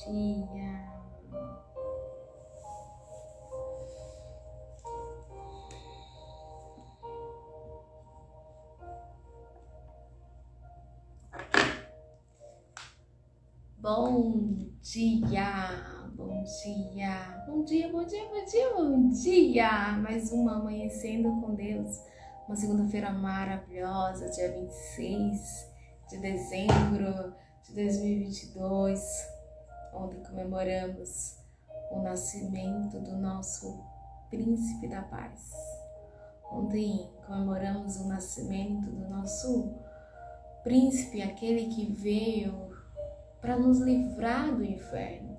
dia. Bom dia, bom dia, bom dia, bom dia, bom dia, bom dia! Mais uma Amanhecendo com Deus, uma segunda-feira maravilhosa, dia 26 de dezembro de 2022. Ontem comemoramos o nascimento do nosso Príncipe da Paz. Ontem comemoramos o nascimento do nosso Príncipe, aquele que veio para nos livrar do inferno.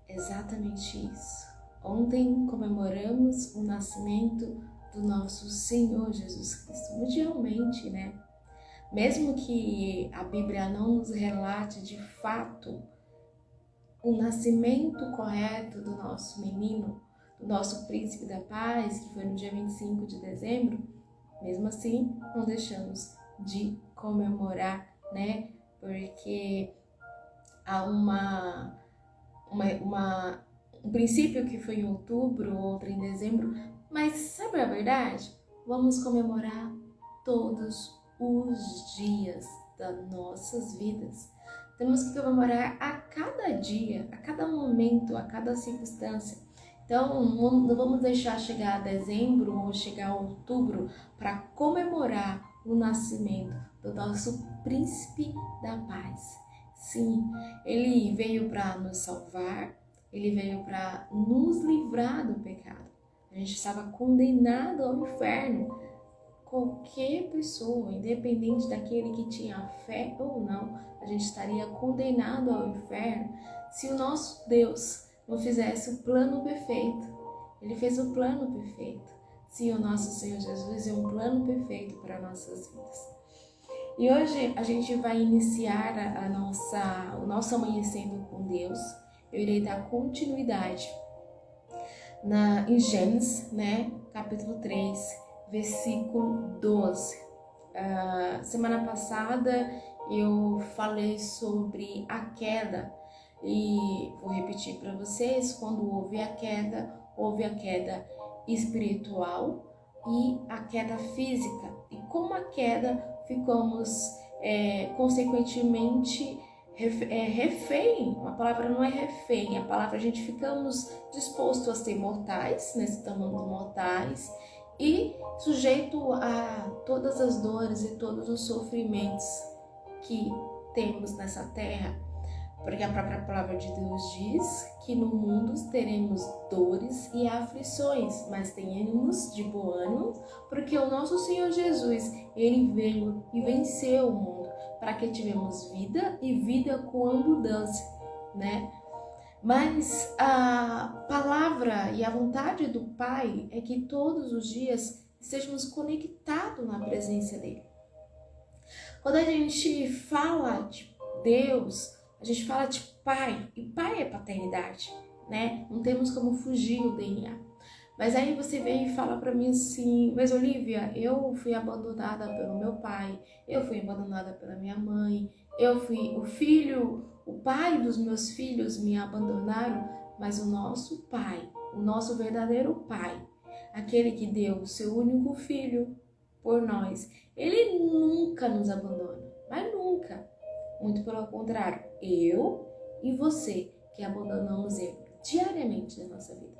Exatamente isso. Ontem comemoramos o nascimento do nosso Senhor Jesus Cristo, mundialmente, né? Mesmo que a Bíblia não nos relate de fato o nascimento correto do nosso menino, do nosso Príncipe da Paz, que foi no dia 25 de dezembro, mesmo assim não deixamos de comemorar, né? Porque há um princípio que foi em outubro, outro em dezembro, mas sabe a verdade? Vamos comemorar todos os dias das nossas vidas. Temos que comemorar a cada dia, a cada momento, a cada circunstância. Então, não vamos deixar chegar a dezembro ou chegar a outubro para comemorar o nascimento do nosso Príncipe da Paz. Sim, ele veio para nos salvar, ele veio para nos livrar do pecado. A gente estava condenado ao inferno. Qualquer pessoa, independente daquele que tinha fé ou não, a gente estaria condenado ao inferno se o nosso Deus não fizesse o plano perfeito. Ele fez o plano perfeito. Sim, o nosso Senhor Jesus é um plano perfeito para nossas vidas. E hoje a gente vai iniciar o nosso Amanhecendo com Deus. Eu irei dar continuidade em Gênesis, né, capítulo 3, versículo 12. Semana passada eu falei sobre a queda e vou repetir para vocês. Quando houve a queda espiritual e a queda física. E como a queda ficamos consequentemente refém. A palavra não é refém, a palavra a gente ficamos dispostos a ser mortais, né? Estamos mortais e sujeito a todas as dores e todos os sofrimentos que temos nessa terra. Porque a própria palavra de Deus diz que no mundo teremos dores e aflições, mas tenhamos de bom ânimo, porque o nosso Senhor Jesus, ele veio e venceu o mundo, para que tivemos vida e vida com abundância, né? Mas a palavra e a vontade do Pai é que todos os dias estejamos conectados na presença dele. Quando a gente fala de Deus, a gente fala de pai, e pai é paternidade, né? Não temos como fugir o DNA. Mas aí você vem e fala pra mim assim: mas Olivia, eu fui abandonada pelo meu pai, eu fui abandonada pela minha mãe, eu fui o pai dos meus filhos me abandonaram, mas o nosso pai, o nosso verdadeiro pai, aquele que deu o seu único filho por nós, ele nunca nos abandona, mas nunca. Muito pelo contrário, eu e você que abandonamos ele diariamente na nossa vida.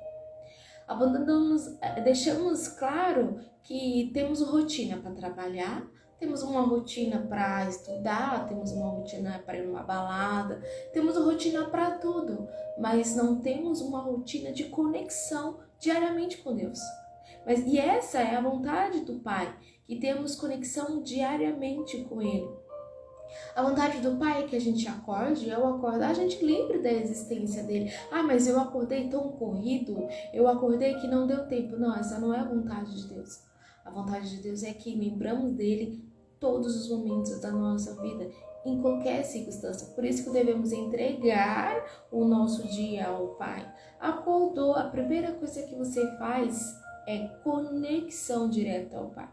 Deixamos claro que temos rotina para trabalhar, temos uma rotina para estudar, temos uma rotina para ir numa balada, temos uma rotina para tudo, mas não temos uma rotina de conexão diariamente com Deus. E essa é a vontade do Pai, que temos conexão diariamente com Ele. A vontade do Pai é que a gente acorde, ao acordar a gente lembre da existência dele. Mas eu acordei tão corrido, eu acordei que não deu tempo. Não, essa não é a vontade de Deus. A vontade de Deus é que lembramos dele todos os momentos da nossa vida, em qualquer circunstância. Por isso que devemos entregar o nosso dia ao Pai. Acordou, a primeira coisa que você faz é conexão direta ao Pai.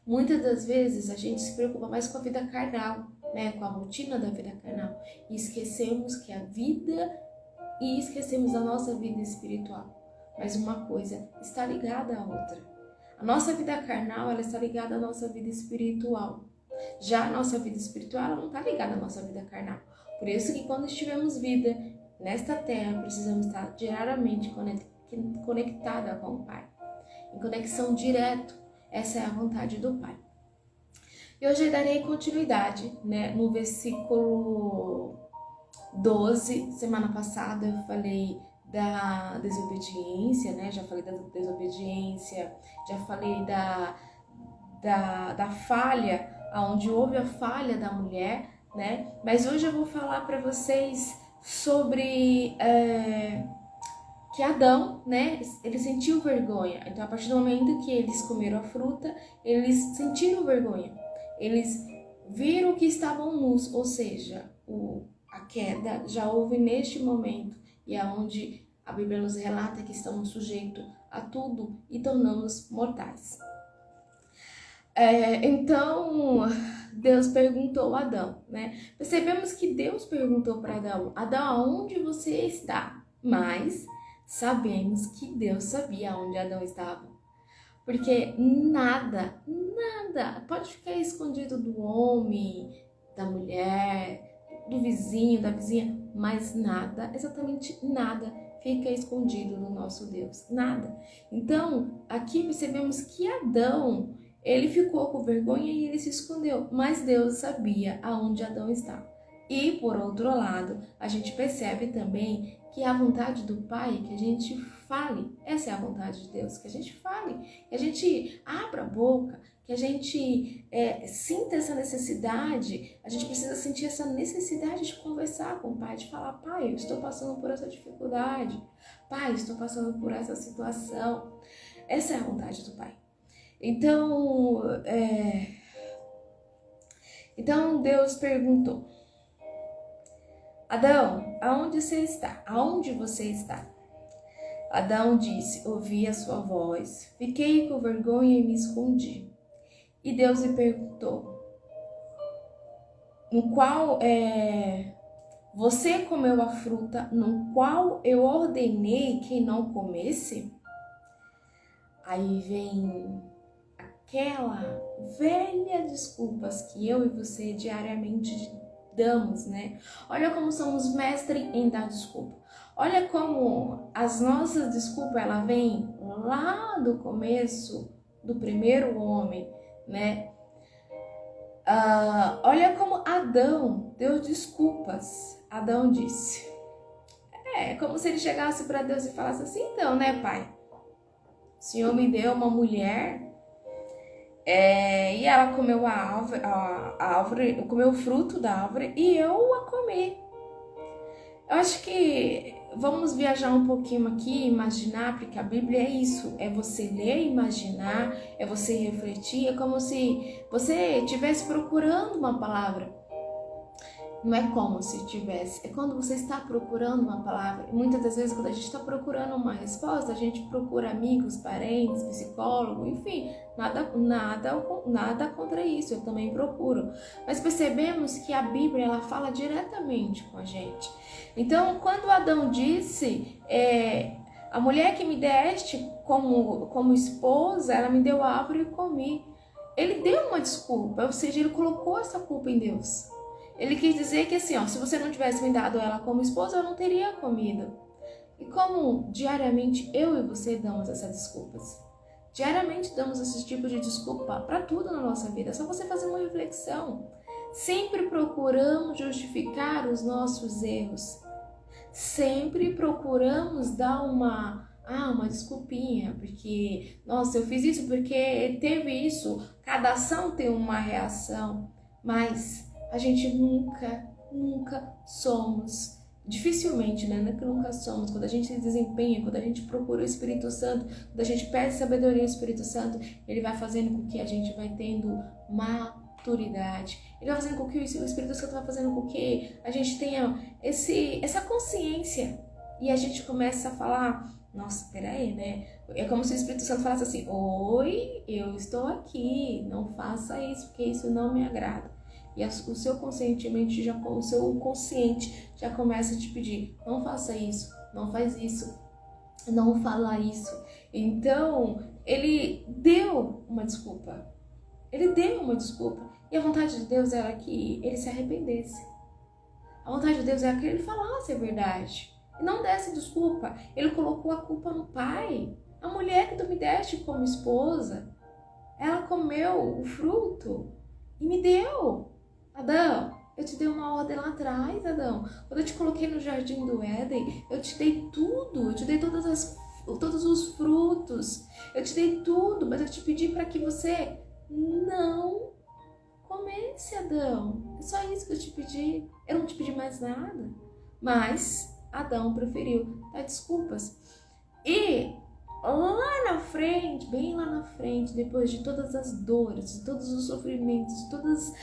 Muitas das vezes a gente se preocupa mais com a vida carnal. né, com a rotina da vida carnal e esquecemos que esquecemos a nossa vida espiritual. Mas uma coisa está ligada à outra. A nossa vida carnal, ela está ligada à nossa vida espiritual. Já a nossa vida espiritual, ela não está ligada à nossa vida carnal. Por isso que quando estivermos vida nesta terra, precisamos estar diariamente conectada com o Pai. Em conexão direta. Essa é a vontade do Pai. E hoje eu darei continuidade, né, no versículo 12. Semana passada eu falei da desobediência, né? Já falei da desobediência, já falei da falha, onde houve a falha da mulher, né? Mas hoje eu vou falar para vocês sobre que Adão, né? Ele sentiu vergonha. Então, a partir do momento que eles comeram a fruta, eles sentiram vergonha. Eles viram que estavam nus, ou seja, a queda já houve neste momento, e é onde a Bíblia nos relata que estamos sujeitos a tudo e tornamos mortais. Então, Deus perguntou a Adão, né? Percebemos que Deus perguntou para Adão: Adão, aonde você está? Mas sabemos que Deus sabia onde Adão estava. Porque nada pode ficar escondido do homem, da mulher, do vizinho, da vizinha, mas nada, exatamente nada, fica escondido no nosso Deus. Nada. Então, aqui percebemos que Adão, ele ficou com vergonha e ele se escondeu, mas Deus sabia aonde Adão estava. E, por outro lado, a gente percebe também que a vontade do Pai é que a gente fale. Essa é a vontade de Deus, que a gente fale, que a gente abra a boca, que a gente sinta essa necessidade. A gente precisa sentir essa necessidade de conversar com o Pai, de falar: Pai, eu estou passando por essa dificuldade. Pai, eu estou passando por essa situação. Essa é a vontade do Pai. Então Deus perguntou: Adão, aonde você está? Aonde você está? Adão disse: ouvi a sua voz, fiquei com vergonha e me escondi. E Deus lhe perguntou: no qual você comeu a fruta no qual eu ordenei que não comesse? Aí vem aquela velha desculpas que eu e você diariamente damos, né? Olha como somos mestres em dar desculpa. Olha como as nossas desculpas, ela vem lá do começo do primeiro homem, né? Olha como Adão deu desculpas. Adão disse: é como se ele chegasse para Deus e falasse assim: então, né, pai? O Senhor me deu uma mulher e ela comeu a árvore, comeu o fruto da árvore e eu a comi. Eu acho que vamos viajar um pouquinho aqui, imaginar, porque a Bíblia é isso, é você ler, imaginar, é você refletir, é como se você estivesse procurando uma palavra. Não é como se tivesse, é quando você está procurando uma palavra. E muitas das vezes, quando a gente está procurando uma resposta, a gente procura amigos, parentes, psicólogo, enfim, nada contra isso, eu também procuro. Mas percebemos que a Bíblia, ela fala diretamente com a gente. Então, quando Adão disse, a mulher que me deste como esposa, ela me deu a árvore e comi. Ele deu uma desculpa, ou seja, ele colocou essa culpa em Deus. Ele quis dizer que assim, se você não tivesse me dado ela como esposa, eu não teria comido. E como diariamente eu e você damos essas desculpas? Diariamente damos esse tipo de desculpa para tudo na nossa vida. É só você fazer uma reflexão. Sempre procuramos justificar os nossos erros. Sempre procuramos dar uma desculpinha, porque, nossa, eu fiz isso porque teve isso. Cada ação tem uma reação, mas a gente nunca somos, dificilmente, né? Não é que nunca somos, quando a gente se desempenha, quando a gente procura o Espírito Santo, quando a gente pede sabedoria ao Espírito Santo, ele vai fazendo com que a gente vai tendo maturidade, ele vai fazendo com que o Espírito Santo vai fazendo com que a gente tenha essa consciência, e a gente começa a falar: nossa, peraí, né? É como se o Espírito Santo falasse assim: oi, eu estou aqui, não faça isso, porque isso não me agrada. E o seu o seu consciente já começa a te pedir, não faça isso, não faz isso, não fala isso. Então, ele deu uma desculpa. Ele deu uma desculpa. E a vontade de Deus era que ele se arrependesse. A vontade de Deus era que ele falasse a verdade. E não desse desculpa. Ele colocou a culpa no pai. A mulher que tu me deste como esposa, ela comeu o fruto e me deu. Adão, eu te dei uma ordem lá atrás, Adão. Quando eu te coloquei no jardim do Éden, eu te dei tudo. Eu te dei todos os frutos. Eu te dei tudo, mas eu te pedi para que você não comece, Adão. É só isso que eu te pedi. Eu não te pedi mais nada. Mas Adão preferiu dar desculpas. E lá na frente, bem lá na frente, depois de todas as dores, de todos os sofrimentos, de todas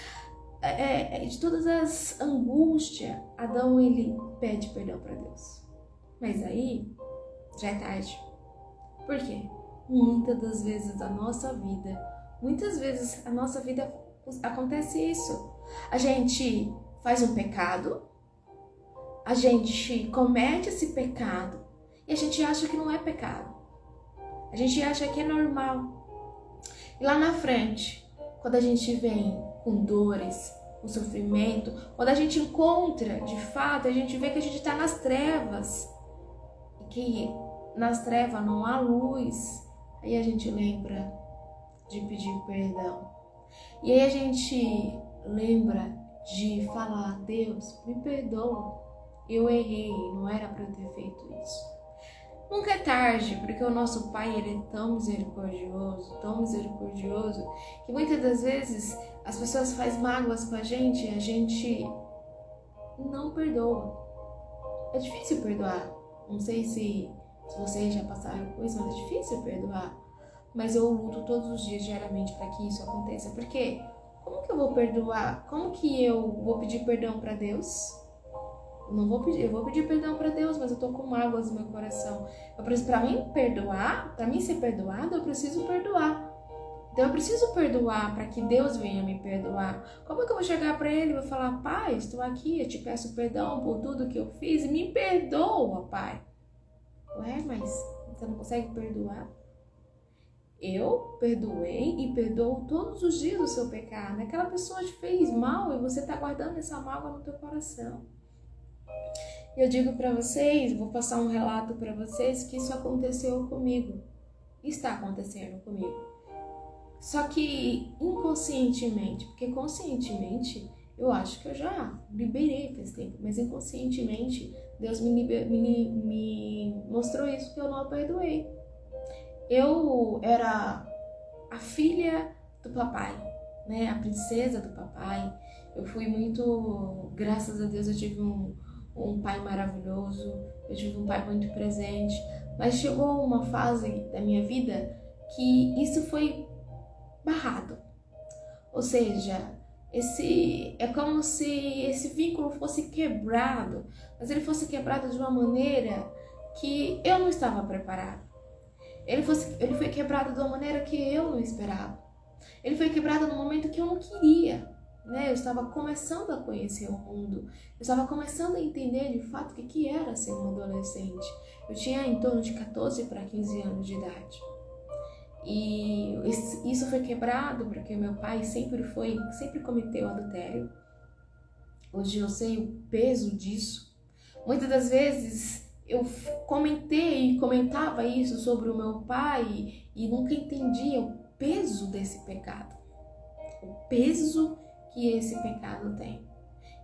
as angústias, Adão ele pede perdão para Deus. Mas aí já é tarde. Por quê? Muitas vezes a nossa vida acontece isso. A gente faz um pecado, a gente comete esse pecado e a gente acha que não é pecado. A gente acha que é normal. E lá na frente, quando a gente vem com dores, com sofrimento, quando a gente encontra, de fato, a gente vê que a gente está nas trevas. E que nas trevas não há luz. Aí a gente lembra de pedir perdão. E aí a gente lembra de falar, Deus, me perdoa. Eu errei, não era para eu ter feito isso. Nunca é tarde, porque o nosso Pai ele é tão misericordioso, que muitas das vezes as pessoas fazem mágoas com a gente e a gente não perdoa. É difícil perdoar. Não sei se vocês já passaram por isso, mas é difícil perdoar. Mas eu luto todos os dias, diariamente, para que isso aconteça. Porque como que eu vou perdoar? Como que eu vou pedir perdão para Deus? Eu vou pedir perdão para Deus, mas eu tô com mágoas no meu coração. Para mim perdoar, para mim ser perdoado, eu preciso perdoar. Então eu preciso perdoar para que Deus venha me perdoar. Como é que eu vou chegar para Ele e vou falar, Pai, estou aqui, eu te peço perdão por tudo que eu fiz e me perdoa, Pai. Ué, mas você não consegue perdoar? Eu perdoei e perdoo todos os dias o seu pecado. Aquela pessoa te fez mal e você está guardando essa mágoa no teu coração. E eu digo para vocês, vou passar um relato para vocês que isso aconteceu comigo. Está acontecendo comigo. Só que inconscientemente, porque conscientemente eu acho que eu já liberei faz tempo, mas inconscientemente Deus me mostrou isso que eu não perdoei. Eu era a filha do papai, né? A princesa do papai. Eu fui muito, graças a Deus, eu tive um pai maravilhoso, eu tive um pai muito presente, mas chegou uma fase da minha vida que isso foi barrado. Ou seja, é como se esse vínculo fosse quebrado, mas ele fosse quebrado de uma maneira que eu não estava preparada. Ele foi quebrado de uma maneira que eu não esperava. Ele foi quebrado no momento que eu não queria. Né? Eu estava começando a conhecer o mundo. Eu estava começando a entender de fato o que era ser um adolescente. Eu tinha em torno de 14 para 15 anos de idade. E isso foi quebrado porque meu pai sempre cometeu adultério. Hoje eu sei o peso disso. Muitas das vezes eu comentava isso sobre o meu pai e nunca entendia o peso desse pecado. O peso que esse pecado tem.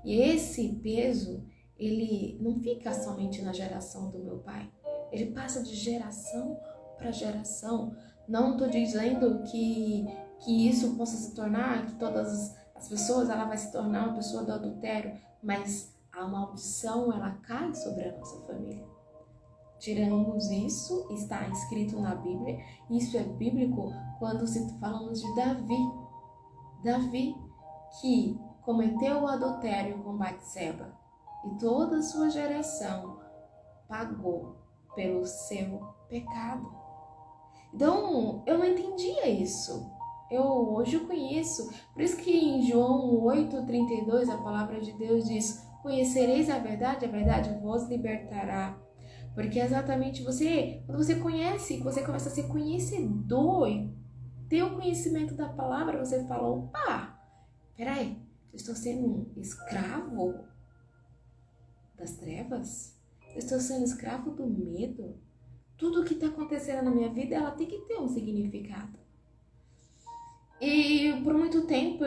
E esse peso, ele não fica somente na geração do meu pai. Ele passa de geração para geração. Não estou dizendo que isso possa se tornar, que todas as pessoas, ela vai se tornar uma pessoa do adultério, mas a maldição, ela cai sobre a nossa família. Tiramos isso, está escrito na Bíblia, isso é bíblico quando falamos de Davi. Davi, que cometeu o adultério com Batseba e toda a sua geração pagou pelo seu pecado. Então, eu não entendia isso. Hoje eu conheço. Por isso que em João 8:32 a palavra de Deus diz: conhecereis a verdade vos libertará. Porque exatamente quando você conhece, você começa a ser conhecedor e ter o conhecimento da palavra, você fala: opa, peraí, eu estou sendo um escravo das trevas? Eu estou sendo escravo do medo? Tudo o que está acontecendo na minha vida, ela tem que ter um significado. E por muito tempo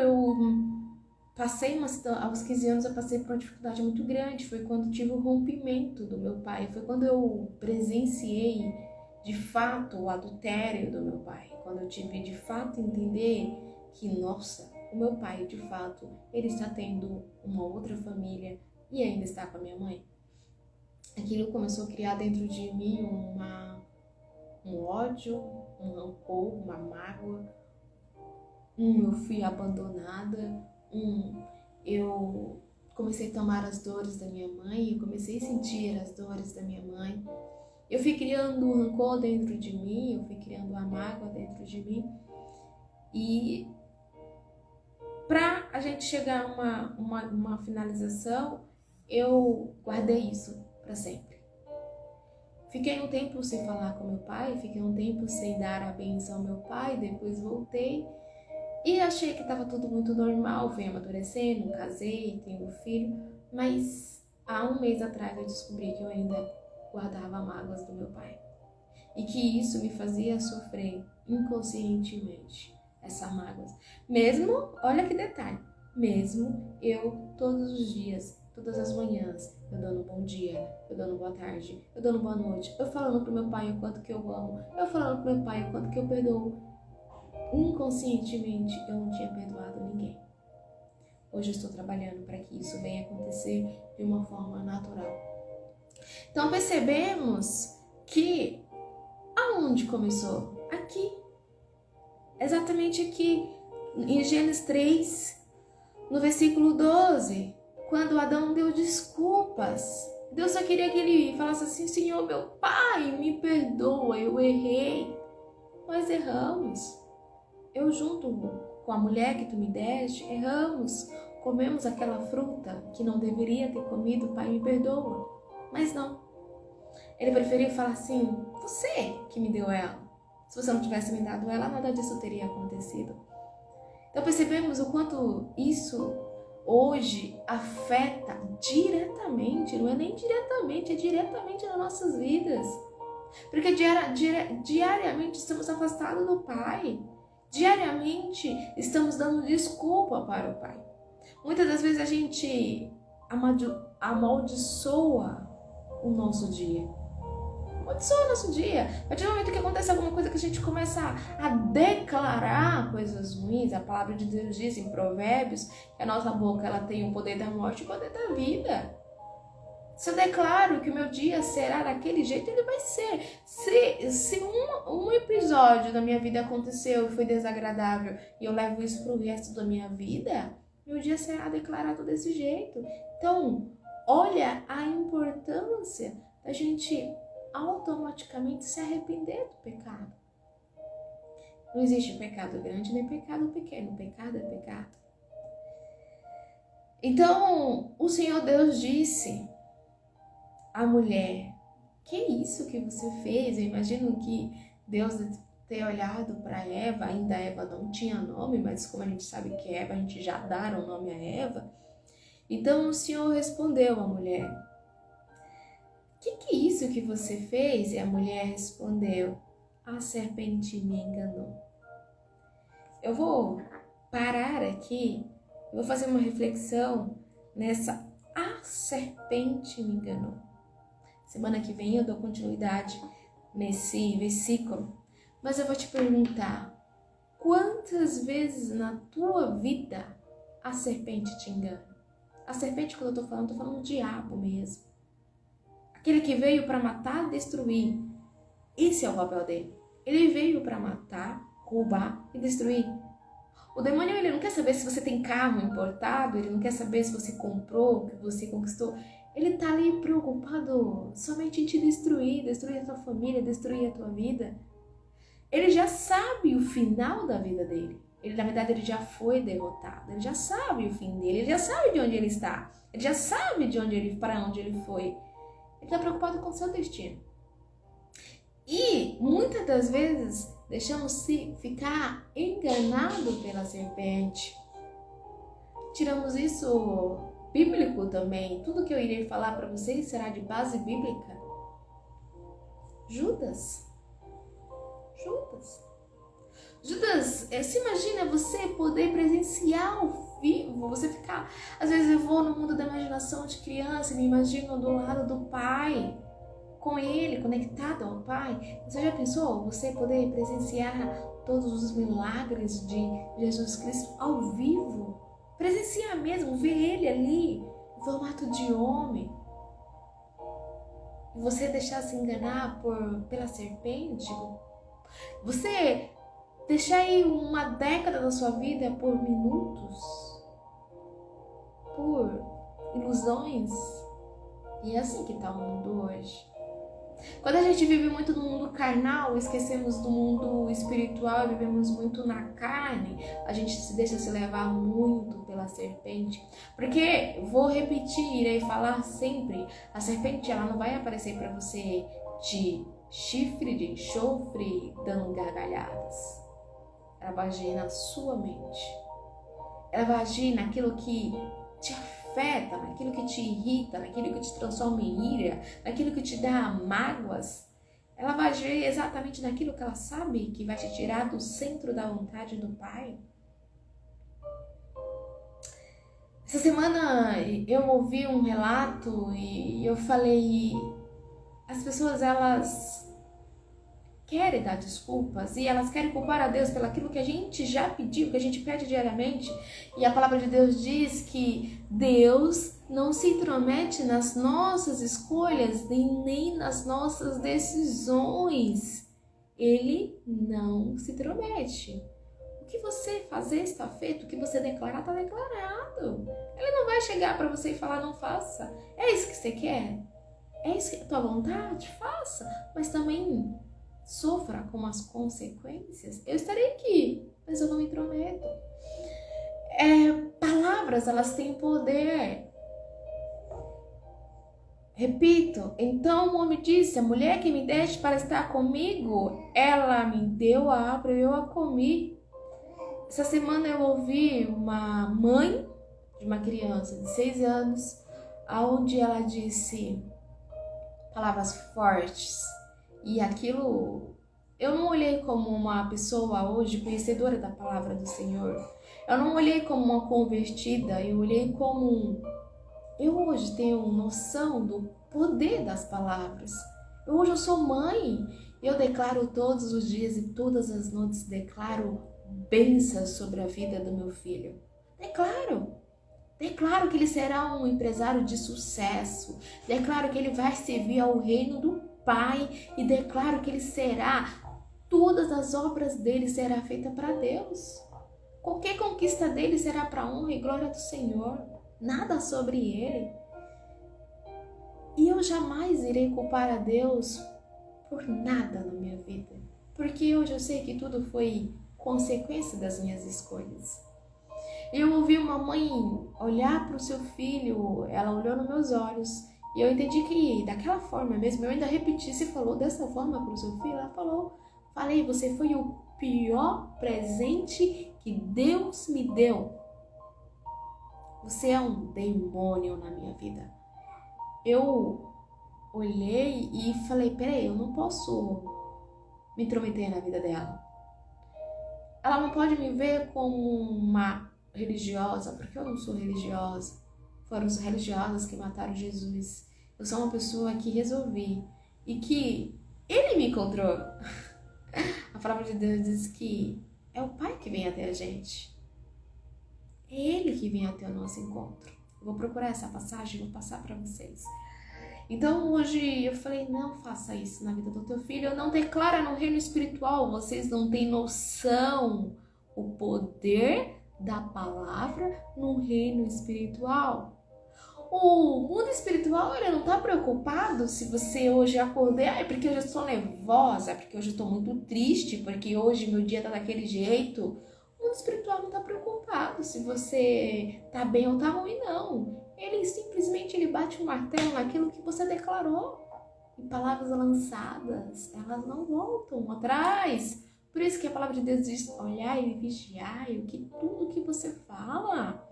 aos 15 anos eu passei por uma dificuldade muito grande. Foi quando tive o rompimento do meu pai. Foi quando eu presenciei de fato o adultério do meu pai. Quando eu tive de fato entender que, nossa, o meu pai de fato, ele está tendo uma outra família e ainda está com a minha mãe. Aquilo começou a criar dentro de mim um ódio, um rancor, uma mágoa. Eu fui abandonada. Eu comecei a tomar as dores da minha mãe, eu comecei a sentir as dores da minha mãe. Eu fui criando um rancor dentro de mim, eu fui criando uma mágoa dentro de mim. E para a gente chegar a uma finalização, eu guardei isso para sempre. Fiquei um tempo sem falar com meu pai, fiquei um tempo sem dar a benção ao meu pai, depois voltei. E achei que estava tudo muito normal, fui amadurecendo, casei, tenho um filho, mas há um mês atrás eu descobri que eu ainda guardava mágoas do meu pai. E que isso me fazia sofrer inconscientemente, essas mágoas. Mesmo, olha que detalhe, mesmo eu todos os dias, todas as manhãs, eu dando bom dia, eu dando boa tarde, eu dando boa noite, eu falando pro meu pai o quanto que eu amo, eu falando pro meu pai o quanto que eu perdoo. Inconscientemente eu não tinha perdoado ninguém. Hoje eu estou trabalhando para que isso venha acontecer de uma forma natural. Então percebemos que aonde começou? Aqui. Exatamente aqui. Em Gênesis 3, no versículo 12. Quando Adão deu desculpas. Deus só queria que ele falasse assim: Senhor, meu pai, me perdoa, eu errei. Nós erramos. Eu junto com a mulher que tu me deste, erramos, comemos aquela fruta que não deveria ter comido, pai, me perdoa. Mas não. Ele preferiu falar assim: você que me deu ela. Se você não tivesse me dado ela, nada disso teria acontecido. Então percebemos o quanto isso hoje afeta diretamente, não é nem diretamente, é diretamente nas nossas vidas. Porque diariamente estamos afastados do Pai. Diariamente estamos dando desculpa para o Pai. Muitas das vezes a gente amaldiçoa o nosso dia. Amaldiçoa o nosso dia. A partir do momento que acontece alguma coisa que a gente começa a declarar coisas ruins, a palavra de Deus diz em Provérbios que a nossa boca ela tem o poder da morte e o poder da vida. Se eu declaro que o meu dia será daquele jeito, ele vai ser. Se um episódio da minha vida aconteceu e foi desagradável e eu levo isso para o resto da minha vida, meu dia será declarado desse jeito. Então, olha a importância da gente automaticamente se arrepender do pecado. Não existe pecado grande nem pecado pequeno. Pecado é pecado. Então, o Senhor Deus disse a mulher: que isso que você fez? Eu imagino que Deus ter olhado para Eva, ainda Eva não tinha nome, mas como a gente sabe que Eva, a gente já dá o nome a Eva. Então o Senhor respondeu à mulher: que é isso que você fez? E a mulher respondeu: a serpente me enganou. Eu vou parar aqui, eu vou fazer uma reflexão nessa a serpente me enganou. Semana que vem eu dou continuidade nesse versículo, mas eu vou te perguntar: quantas vezes na tua vida a serpente te engana? A serpente, quando eu tô falando do diabo mesmo. Aquele que veio para matar e destruir. Esse é o papel dele. Ele veio para matar, roubar e destruir. O demônio, ele não quer saber se você tem carro importado, ele não quer saber se você comprou, o que você conquistou. Ele tá ali preocupado somente em te destruir a tua família, destruir a tua vida. Ele já sabe o final da vida dele. Ele, na verdade, ele já foi derrotado. Ele já sabe o fim dele. Ele já sabe de onde ele está. Ele já sabe para onde ele foi. Ele está preocupado com o seu destino. E muitas das vezes deixamos-se ficar enganado pela serpente. Tiramos isso bíblico também. Tudo que eu irei falar para vocês será de base bíblica. Judas, se imagina você poder presenciar ao vivo, você ficar, às vezes eu vou no mundo da imaginação de criança e me imagino do lado do pai, com ele, conectado ao pai. Você já pensou você poder presenciar todos os milagres de Jesus Cristo ao vivo? Presenciar mesmo, ver ele ali, em formato de homem. E você deixar se enganar pela serpente? Você deixar aí uma década da sua vida por minutos? Por ilusões? E é assim que está o mundo hoje. Quando a gente vive muito no mundo carnal, esquecemos do mundo espiritual e vivemos muito na carne, a gente se deixa se levar muito pela serpente. Porque, vou repetir, irei falar sempre, a serpente ela não vai aparecer para você de chifre, de enxofre, dando gargalhadas. Ela vai agir na sua mente. Ela vai agir naquilo que te afeta, naquilo que te irrita, naquilo que te transforma em ira, naquilo que te dá mágoas. Ela vai agir exatamente naquilo que ela sabe que vai te tirar do centro da vontade do Pai. Essa semana eu ouvi um relato e eu falei, as pessoas elas querem dar desculpas e elas querem culpar a Deus pelo aquilo que a gente já pediu, que a gente pede diariamente. E a palavra de Deus diz que Deus não se intromete nas nossas escolhas nem nas nossas decisões. Ele não se intromete. O que você fazer está feito, o que você declarar está declarado. Ele não vai chegar para você e falar não faça. É isso que você quer? É isso que é a tua vontade? Faça. Mas também sofra com as consequências. Eu estarei aqui, mas eu não me intrometo. Palavras, elas têm poder. Repito, então o homem disse, a mulher que me deste para estar comigo, ela me deu a árvore e eu a comi. Essa semana eu ouvi uma mãe de uma criança de 6 anos, onde ela disse palavras fortes. E aquilo, eu não olhei como uma pessoa hoje conhecedora da palavra do Senhor. Eu não olhei como uma convertida, eu olhei como... Eu hoje tenho noção do poder das palavras. Hoje eu sou mãe, eu declaro todos os dias e todas as noites, declaro bênçãos sobre a vida do meu filho. Declaro que ele será um empresário de sucesso. Declaro que ele vai servir ao reino do Pai e declaro que ele será, todas as obras dele será feita para Deus. Qualquer conquista dele será para a honra e glória do Senhor. Nada sobre ele. E eu jamais irei culpar a Deus por nada na minha vida, porque hoje eu sei que tudo foi consequência das minhas escolhas. Eu ouvi uma mãe olhar para o seu filho, ela olhou nos meus olhos e eu entendi que daquela forma mesmo, eu ainda repeti, você falou dessa forma para o seu filho? Ela falou, falei, você foi o pior presente que Deus me deu. Você é um demônio na minha vida. Eu olhei e falei, peraí, eu não posso me intrometer na vida dela. Ela não pode me ver como uma religiosa, porque eu não sou religiosa. Foram os religiosos que mataram Jesus. Eu sou uma pessoa que resolvi e que ele me encontrou. A palavra de Deus diz que é o Pai que vem até a gente. É Ele que vem até o nosso encontro. Eu vou procurar essa passagem e vou passar para vocês. Então hoje eu falei, não faça isso na vida do teu filho. Não declara no reino espiritual. Vocês não têm noção o poder da palavra no reino espiritual. O mundo espiritual, ele não está preocupado se você hoje acordar, porque hoje eu estou nervosa, porque hoje eu estou muito triste, porque hoje meu dia está daquele jeito. O mundo espiritual não está preocupado se você está bem ou está ruim, não. Ele simplesmente bate um martelo naquilo que você declarou. E palavras lançadas, elas não voltam atrás. Por isso que a palavra de Deus diz, olhai e vigiai tudo que você fala.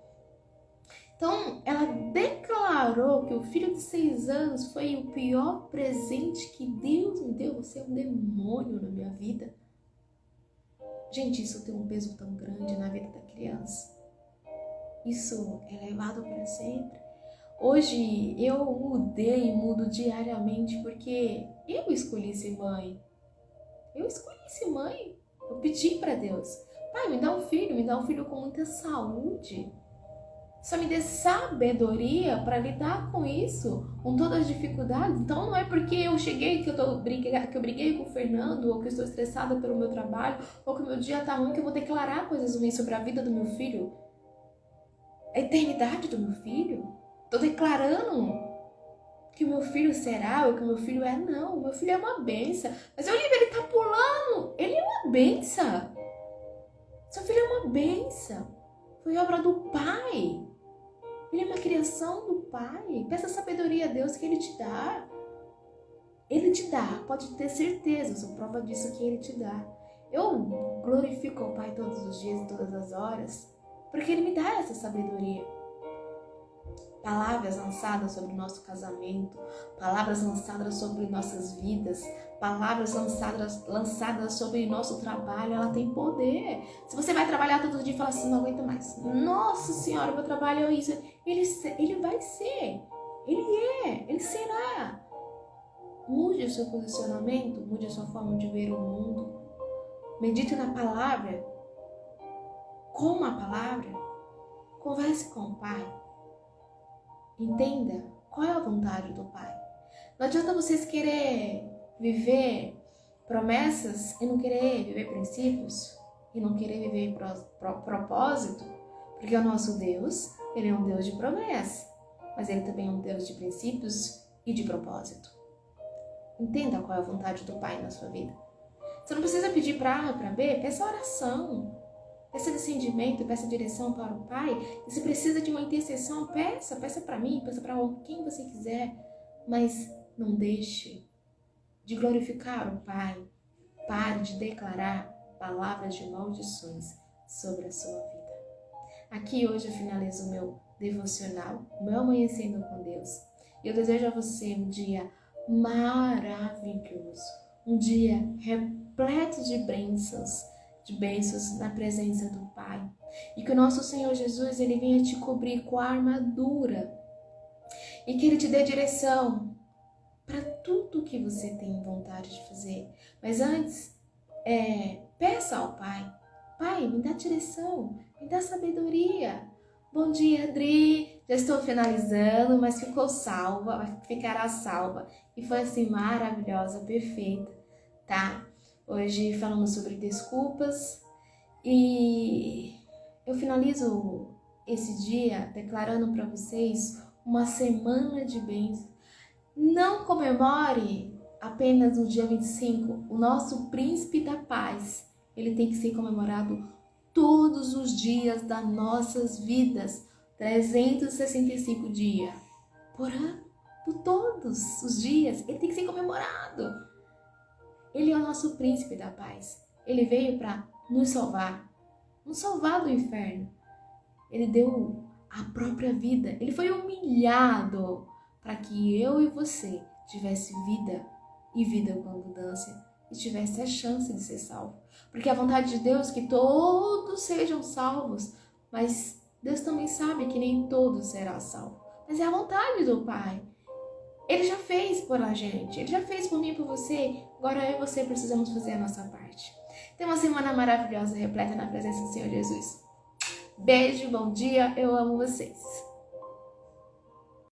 Então, ela declarou que o filho de 6 anos foi o pior presente que Deus me deu. Você é um demônio na minha vida. Gente, isso tem um peso tão grande na vida da criança. Isso é levado para sempre. Hoje eu mudei e mudo diariamente porque eu escolhi ser mãe. Eu pedi para Deus, Pai, me dá um filho com muita saúde. Só me dê sabedoria para lidar com isso, com todas as dificuldades. Então não é porque eu cheguei que eu briguei com o Fernando, ou que eu estou estressada pelo meu trabalho, ou que o meu dia está ruim, que eu vou declarar coisas ruins sobre a vida do meu filho. A eternidade do meu filho. Estou declarando que o meu filho será, ou que o meu filho é. Não, o meu filho é uma bênção. Mas Olivia, ele está pulando. Ele é uma bênção. Seu filho é uma bênção. Foi obra do Pai. Ele é uma criação do Pai. Peça sabedoria a Deus que Ele te dá. Ele te dá, pode ter certeza, eu sou prova disso que Ele te dá. Eu glorifico ao Pai todos os dias e todas as horas, porque Ele me dá essa sabedoria. Palavras lançadas sobre o nosso casamento, palavras lançadas sobre nossas vidas, palavras lançadas sobre nosso trabalho, ela tem poder. Se você vai trabalhar todo dia e falar assim, não aguento mais, nossa senhora, meu trabalho é isso, ele vai ser, ele será. Mude o seu posicionamento, mude a sua forma de ver o mundo, medite na palavra, coma a palavra, converse com o Pai. Entenda qual é a vontade do Pai. Não adianta vocês querer viver promessas e não querer viver princípios, e não querer viver propósito, porque o nosso Deus, Ele é um Deus de promessa, mas Ele também é um Deus de princípios e de propósito. Entenda qual é a vontade do Pai na sua vida. Você não precisa pedir para A ou para B, peça oração. Peça discernimento, peça direção para o Pai. E se precisa de uma intercessão, peça para mim, peça para quem você quiser. Mas não deixe de glorificar o Pai. Pare de declarar palavras de maldições sobre a sua vida. Aqui hoje eu finalizo o meu devocional, o meu amanhecendo com Deus. E eu desejo a você um dia maravilhoso, um dia repleto de bênçãos na presença do Pai. E que o nosso Senhor Jesus, Ele venha te cobrir com a armadura. E que Ele te dê direção para tudo que você tem vontade de fazer. Mas antes, peça ao Pai. Pai, me dá direção, me dá sabedoria. Bom dia, Adri. Já estou finalizando, mas ficou salva, ficará salva. E foi assim maravilhosa, perfeita, tá? Hoje falamos sobre desculpas e eu finalizo esse dia declarando para vocês uma semana de bênçãos. Não comemore apenas no dia 25, o nosso príncipe da paz. Ele tem que ser comemorado todos os dias das nossas vidas, 365 dias por ano, por todos os dias. Ele tem que ser comemorado. Ele é o nosso príncipe da paz. Ele veio para nos salvar do inferno. Ele deu a própria vida. Ele foi humilhado para que eu e você tivesse vida e vida com abundância e tivesse a chance de ser salvo. Porque a vontade de Deus é que todos sejam salvos, mas Deus também sabe que nem todos serão salvos. Mas é a vontade do Pai. Ele já fez por a gente, Ele já fez por mim e por você, agora eu e você precisamos fazer a nossa parte. Tenha uma semana maravilhosa, repleta na presença do Senhor Jesus. Beijo, bom dia, eu amo vocês.